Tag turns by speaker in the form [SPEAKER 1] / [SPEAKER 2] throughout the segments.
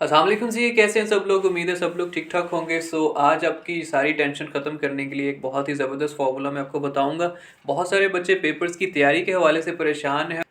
[SPEAKER 1] अस्सलाम वालेकुम जी, कैसे हैं सब लोग। उम्मीद है सब लोग ठीक ठाक होंगे। आज आपकी सारी टेंशन ख़त्म करने के लिए एक बहुत ही ज़बरदस्त फार्मूला मैं आपको बताऊंगा। बहुत सारे बच्चे पेपर्स की तैयारी के हवाले से परेशान हैं।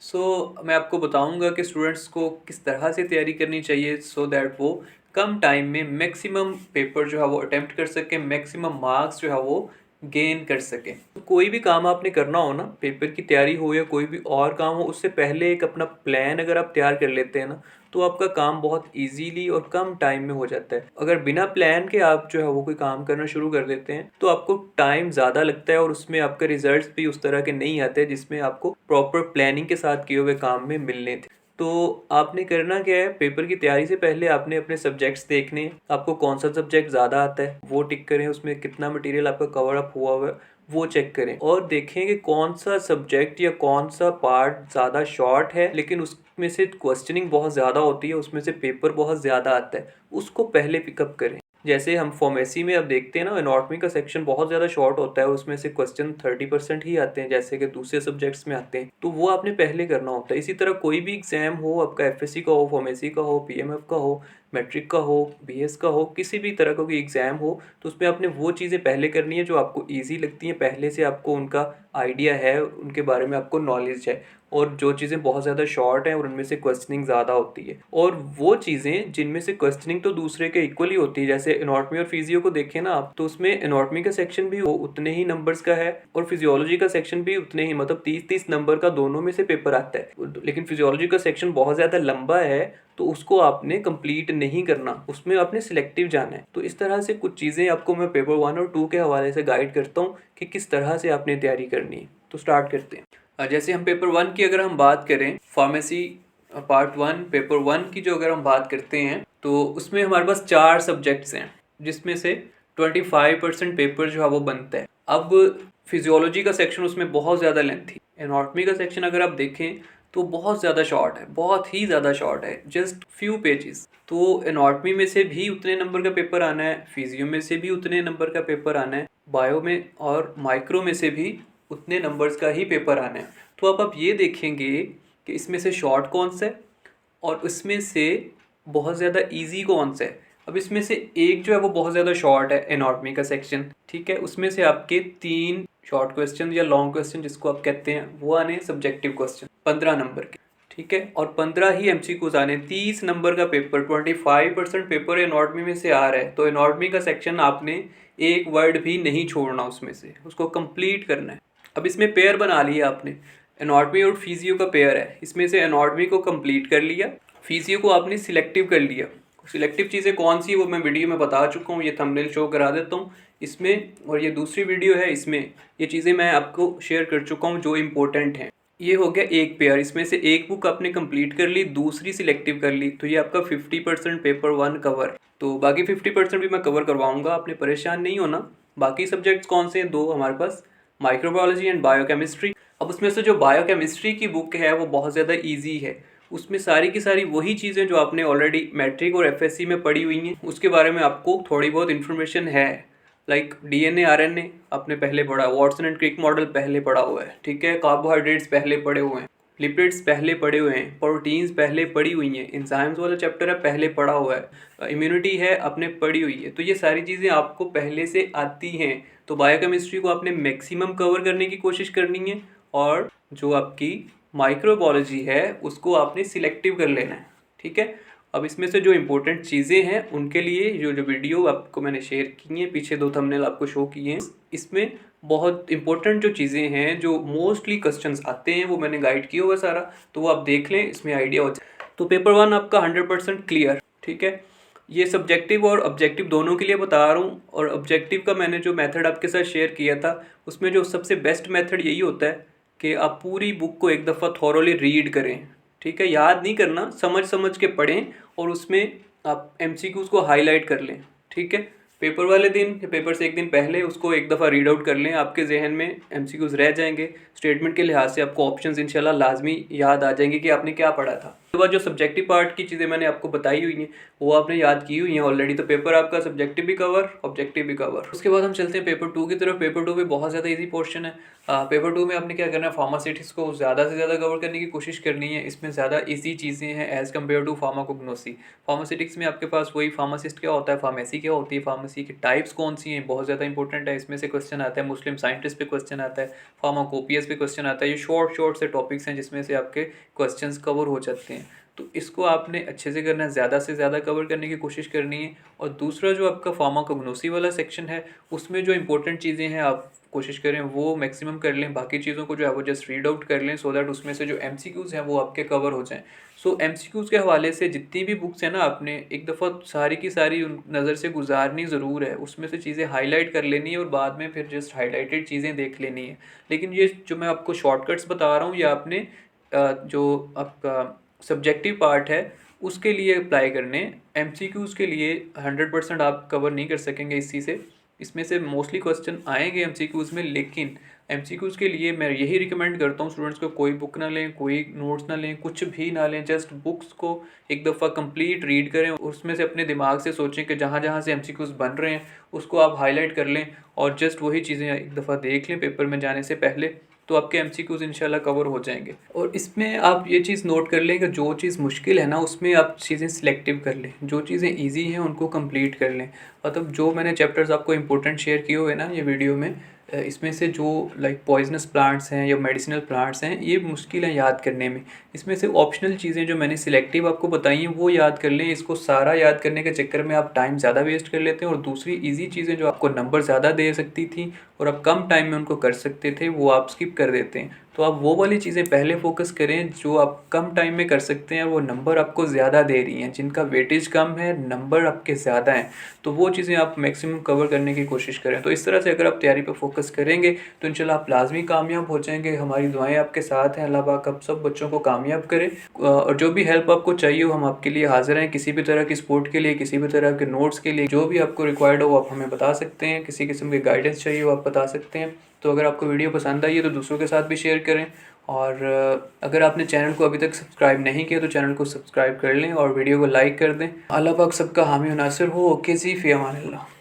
[SPEAKER 1] मैं आपको बताऊंगा कि स्टूडेंट्स को किस तरह से तैयारी करनी चाहिए दैट वो कम टाइम में मैक्सिमम पेपर जो है वो अटैम्प्ट कर सकें, मैक्सिमम मार्क्स जो है वो गेन कर सकें। कोई भी काम आपने करना हो ना, पेपर की तैयारी हो या कोई भी और काम हो, उससे पहले एक अपना प्लान अगर आप तैयार कर लेते हैं ना, तो आपका काम बहुत इजीली और कम टाइम में हो जाता है। अगर बिना प्लान के आप जो है वो कोई काम करना शुरू कर देते हैं तो आपको टाइम ज़्यादा लगता है और उसमें आपके रिजल्ट्स भी उस तरह के नहीं आते जिसमें आपको प्रॉपर प्लानिंग के साथ किए हुए काम में मिलने थे। तो आपने करना क्या है, पेपर की तैयारी से पहले आपने अपने सब्जेक्ट्स देखने हैं। आपको कौन सा सब्जेक्ट ज़्यादा आता है वो टिक करें, उसमें कितना मटेरियल आपका कवर अप हुआ हुआ है वो चेक करें, और देखें कि कौन सा सब्जेक्ट या कौन सा पार्ट ज़्यादा शॉर्ट है लेकिन उसमें से क्वेश्चनिंग बहुत ज़्यादा होती है, उसमें से पेपर बहुत ज़्यादा आता है, उसको पहले पिकअप करें। जैसे हम फार्मेसी में अब देखते हैं ना, एनाटॉमी का सेक्शन बहुत ज़्यादा शॉर्ट होता है, उसमें से क्वेश्चन 30% ही आते हैं जैसे कि दूसरे सब्जेक्ट्स में आते हैं, तो वो आपने पहले करना होता है। इसी तरह कोई भी एग्जाम हो, आपका एफएससी का हो, फार्मेसी का हो, पीएमएफ का हो, मैट्रिक का हो, बीएस का हो, किसी भी तरह का कोई एग्ज़ाम हो, तो उसमें आपने वो चीज़ें पहले करनी है जो आपको ईजी लगती हैं, पहले से आपको उनका आइडिया है, उनके बारे में आपको नॉलेज है। और जो चीज़ें बहुत ज़्यादा शॉर्ट हैं और उनमें से क्वेश्चनिंग ज़्यादा होती है, और वो चीज़ें जिनमें से क्वेश्चनिंग तो दूसरे के इक्वली होती है, जैसे एनाटॉमी और फिजियो को देखें ना आप, तो उसमें एनाटॉमी का सेक्शन भी वो उतने ही नंबर्स का है और फिजियोलॉजी का सेक्शन भी उतने ही, मतलब 30-30 नंबर का दोनों में से पेपर आता है। लेकिन फिजियोलॉजी का सेक्शन बहुत ज़्यादा लंबा है तो उसको आपने कंप्लीट नहीं करना, उसमें आपने सिलेक्टिव जाना है। तो इस तरह से कुछ चीज़ें आपको मैं पेपर 1 और 2 के हवाले से गाइड करता हूँ कि किस तरह से आपने तैयारी करनी है। तो स्टार्ट करते हैं। जैसे हम पेपर 1 की अगर हम बात करें, फार्मेसी पार्ट 1 पेपर 1 की जो अगर हम बात करते हैं तो उसमें हमारे पास 4 सब्जेक्ट्स हैं जिसमें से 25% पेपर जो है वो बनता है। अब फिजियोलॉजी का सेक्शन उसमें बहुत ज़्यादा लेंथी, एनाटॉमी का सेक्शन अगर आप देखें तो बहुत ज़्यादा शॉर्ट है, बहुत ही ज़्यादा शॉर्ट है, जस्ट फ्यू पेजेस। तो एनाटॉमी में से भी उतने नंबर का पेपर आना है, फिजियो में से भी उतने नंबर का पेपर आना है, बायो में और माइक्रो में से भी उतने नंबर्स का ही पेपर आना है। तो अब आप ये देखेंगे कि इसमें से शॉर्ट कौन सा है और इसमें से बहुत ज़्यादा इजी कौन सा है। अब इसमें से एक जो है वो बहुत ज़्यादा शॉर्ट है, एनाटॉमी का सेक्शन, ठीक है। उसमें से आपके 3 शॉर्ट क्वेश्चन या लॉन्ग क्वेश्चन जिसको आप कहते हैं वो आने सब्जेक्टिव क्वेश्चन 15 नंबर के, ठीक है। और 15 ही एमसीक्यूज आने, 30 नंबर का पेपर, 25% पेपर एनाटॉमी में से आ रहा है। तो एनाटॉमी का सेक्शन आपने एक वर्ड भी नहीं छोड़ना, उसमें से उसको कंप्लीट करना है। अब इसमें पेयर बना लिया आपने, एनाटॉमी और फिजियो का पेयर है, इसमें से एनाटॉमी को कंप्लीट कर लिया, फिजियो को आपने सिलेक्टिव कर लिया। सिलेक्टिव चीज़ें कौन सी है वो मैं वीडियो में बता चुका हूँ, ये थंबनेल शो करा देता हूँ इसमें, और ये दूसरी वीडियो है इसमें ये चीज़ें मैं आपको शेयर कर चुका हूँ जो इम्पोर्टेंट हैं। ये हो गया एक पेयर, इसमें से एक बुक आपने कंप्लीट कर ली, दूसरी सिलेक्टिव कर ली, तो ये आपका 50% पेपर 1 कवर। तो बाकी 50% भी मैं कवर करवाऊंगा, आपने परेशान नहीं होना। बाकी सब्जेक्ट्स कौन से हैं, 2 हमारे पास, माइक्रोबायोलॉजी एंड बायोकेमिस्ट्री। अब उसमें से जो बायोकेमिस्ट्री की बुक है वो बहुत ज़्यादा ईजी है, उसमें सारी की सारी वही चीज़ें जो आपने ऑलरेडी मैट्रिक और एफएससी में पढ़ी हुई हैं, उसके बारे में आपको थोड़ी बहुत इन्फॉर्मेशन है। लाइक डीएनए आरएनए आपने पहले पढ़ा, वॉटसन एंड क्रिक मॉडल पहले पढ़ा हुआ है, ठीक है। कार्बोहाइड्रेट्स पहले पढ़े हुए हैं, लिपिड्स पहले पढ़े हुए हैं, प्रोटीन्स पहले पढ़ी हुई हैं, एंजाइम्स वाला चैप्टर है पहले पढ़ा हुआ है, इम्यूनिटी है आपने पढ़ी हुई है। तो ये सारी चीज़ें आपको पहले से आती हैं। तो बायोकेमिस्ट्री को आपने मैक्सिमम कवर करने की कोशिश करनी है, और जो आपकी माइक्रोबायोलॉजी है उसको आपने सिलेक्टिव कर लेना है, ठीक है। अब इसमें से जो इम्पोर्टेंट चीज़ें हैं उनके लिए जो जो वीडियो आपको मैंने शेयर की हैं, पीछे 2 थंबनेल आपको शो किए हैं, इसमें बहुत इंपॉर्टेंट जो चीज़ें हैं जो मोस्टली क्वेश्चंस आते हैं वो मैंने गाइड किया हुआ सारा, तो वो आप देख लें, इसमें आइडिया हो जाए। तो पेपर 1 आपका 100% क्लियर, ठीक है। ये सब्जेक्टिव और ऑब्जेक्टिव दोनों के लिए बता रहा हूँ, और ऑब्जेक्टिव का मैंने जो मेथड आपके साथ शेयर किया था उसमें जो सबसे बेस्ट मेथड यही होता है कि आप पूरी बुक को एक दफ़ा थॉरोली रीड करें, ठीक है। याद नहीं करना, समझ समझ के पढ़ें और उसमें आप एमसीक्यूज़ को हाईलाइट कर लें, ठीक है। पेपर वाले दिन या पेपर से एक दिन पहले उसको एक दफ़ा रीड आउट कर लें, आपके जहन में एमसीक्यूज़ रह जाएंगे। स्टेटमेंट के लिहाज से आपको ऑप्शंस इंशाल्लाह लाजमी याद आ जाएंगे कि आपने क्या पढ़ा था। उसके बाद जो सब्जेक्टिव पार्ट की चीज़ें मैंने आपको बताई हुई हैं वो आपने याद की हुई हैं ऑलरेडी, तो पेपर आपका सब्जेक्टिव भी कवर, ऑब्जेक्टिव भी कवर। उसके बाद हम चलते हैं पेपर 2 की तरफ। पेपर 2 में बहुत ज़्यादा इजी पोर्शन है। पेपर 2 में आपने क्या करना है, फार्मास्यूटिक्स को ज़्यादा से ज़्यादा कवर करने की कोशिश करनी है। इसमें ज़्यादा इजी चीज़ें हैं as compare to pharmacognosy. Pharmaceutics में आपके पास वही फार्मासिस्ट क्या होता है, फार्मेसी क्या होती है, फार्मेसी की टाइप्स कौन सी हैं, बहुत ज़्यादा इंपॉर्टेंट है। इसमें से क्वेश्चन आता है, मुस्लिम साइंटिस्ट पे क्वेश्चन आता है, फार्माकोपियस पे क्वेश्चन आता है। ये शॉर्ट से टॉपिक्स हैं जिसमें से आपके क्वेश्चंस कवर हो जाते हैं। तो इसको आपने अच्छे से करना है, ज़्यादा से ज़्यादा कवर करने की कोशिश करनी है। और दूसरा जो आपका फार्माकोग्नोसी वाला सेक्शन है उसमें जो इंपॉर्टेंट चीज़ें हैं आप कोशिश करें वो मैक्सिमम कर लें। बाकी चीज़ों को जो है वो जस्ट रीड आउट कर लें सो दैट उसमें से जो एमसीक्यूज़ हैं वो आपके कवर हो जाएं। सो एमसीक्यूज़ के हवाले से जितनी भी बुक्स हैं ना, आपने एक दफ़ा सारी की सारी नज़र से गुजारनी ज़रूर है। उसमें से चीज़ें हाईलाइट कर लेनी है और बाद में फिर जस्ट हाईलाइटेड चीज़ें देख लेनी है। लेकिन ये जो मैं आपको शॉर्टकट्स बता रहा हूँ ये आपने जो आपका सब्जेक्टिव पार्ट है उसके लिए अप्लाई करने। एमसीक्यूज़ के लिए 100% आप कवर नहीं कर सकेंगे इसी से। इसमें से मोस्टली क्वेश्चन आएंगे एमसीक्यूज़ में, लेकिन एमसीक्यूज़ के लिए मैं यही रिकमेंड करता हूँ स्टूडेंट्स को, कोई बुक ना लें, कोई नोट्स ना लें, कुछ भी ना लें, जस्ट बुक्स को एक दफ़ा कंप्लीट रीड करें। उसमें से अपने दिमाग से सोचें कि जहाँ जहाँ से एमसीक्यूज़ बन रहे हैं उसको आप हाईलाइट कर लें और जस्ट वही चीज़ें एक दफ़ा देख लें पेपर में जाने से पहले, तो आपके एमसीक्यूज़ इंशाल्लाह कवर हो जाएंगे। और इसमें आप ये चीज़ नोट कर लें कि जो चीज़ मुश्किल है ना उसमें आप चीज़ें सिलेक्टिव कर लें, जो चीज़ें इजी हैं उनको कंप्लीट कर लें। मतलब जो मैंने चैप्टर्स आपको इंपॉर्टेंट शेयर किए हुए ना ये वीडियो में, इसमें से जो लाइक पॉइजनस प्लांट्स हैं या मेडिसिनल प्लांट्स हैं ये मुश्किल है याद करने में। इसमें से ऑप्शनल चीज़ें जो मैंने सिलेक्टिव आपको बताई हैं वो याद कर लें। इसको सारा याद करने के चक्कर में आप टाइम ज़्यादा वेस्ट कर लेते हैं और दूसरी ईजी चीज़ें जो आपको नंबर ज़्यादा दे सकती थी और आप कम टाइम में उनको कर सकते थे वो आप स्किप कर देते हैं। तो आप वो वाली चीज़ें पहले फोकस करें जो आप कम टाइम में कर सकते हैं, वो नंबर आपको ज़्यादा दे रही हैं, जिनका वेटेज कम है, नंबर आपके ज़्यादा हैं, तो वो चीज़ें आप मैक्सिमम कवर करने की कोशिश करें। तो इस तरह से अगर आप तैयारी पर फोकस करेंगे तो इंशाल्लाह आप लाजमी कामयाब हो जाएंगे। हमारी दुआएं आपके साथ हैं। अल्लाह पाक आप सब बच्चों को कामयाब करे। और जो भी हेल्प आपको चाहिए हो हम आपके लिए हाजिर हैं। किसी भी तरह की सपोर्ट के लिए, किसी भी तरह के नोट्स के लिए, जो भी आपको रिक्वायर्ड हो आप हमें बता सकते हैं। किसी किस्म की गाइडेंस चाहिए हो आप बता सकते हैं। तो अगर आपको वीडियो पसंद आई है तो दूसरों के साथ भी शेयर करें। और अगर आपने चैनल को अभी तक सब्सक्राइब नहीं किया तो चैनल को सब्सक्राइब कर लें और वीडियो को लाइक कर दें। अल्लाह पाक सबका हामी और नासिर हो। ओके जी, फ़ी अमान अल्लाह।